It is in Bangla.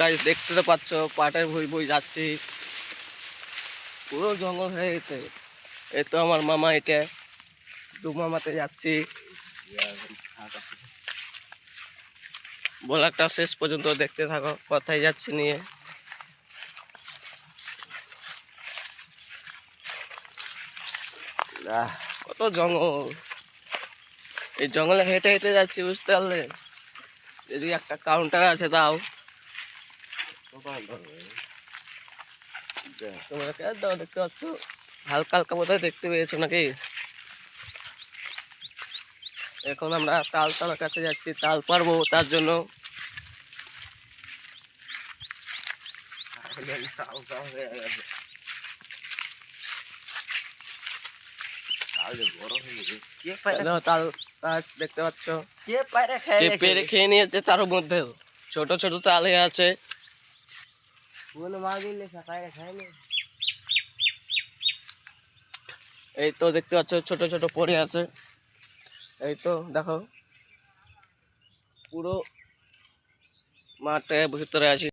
গাইস দেখতে তো পাচ্ছ পাটের ভুঁই বই যাচ্ছি, পুরো জঙ্গল হয়ে গেছে। এই তো আমার মামা, এটা দু মামাতে যাচ্ছি। ব্লগটা শেষ পর্যন্ত দেখতে থাকো, কোথায় যাচ্ছি নিয়ে। কত জঙ্গল, এই জঙ্গলে হেঁটে হেঁটে যাচ্ছি, বুঝতে পারলে। যদি একটা কাউন্টার আছে তাও তোমরা দাও, দেখতে পাচ্ছ হালকা হালকা বোধহয় দেখতে পেয়েছো নাকি। এখন আমরা তালতলার কাছে যাচ্ছি, তাল পারবো, তার জন্য তাল গাছ দেখতে পাচ্ছ, পেরে খেয়ে নিয়েছে। তার মধ্যেও ছোট ছোট তালে আছে। এই তো দেখতে পাচ্ছ ছোট ছোট পড়ে আছে। এই তো দেখো পুরো মাঠে ভিতরে আছি।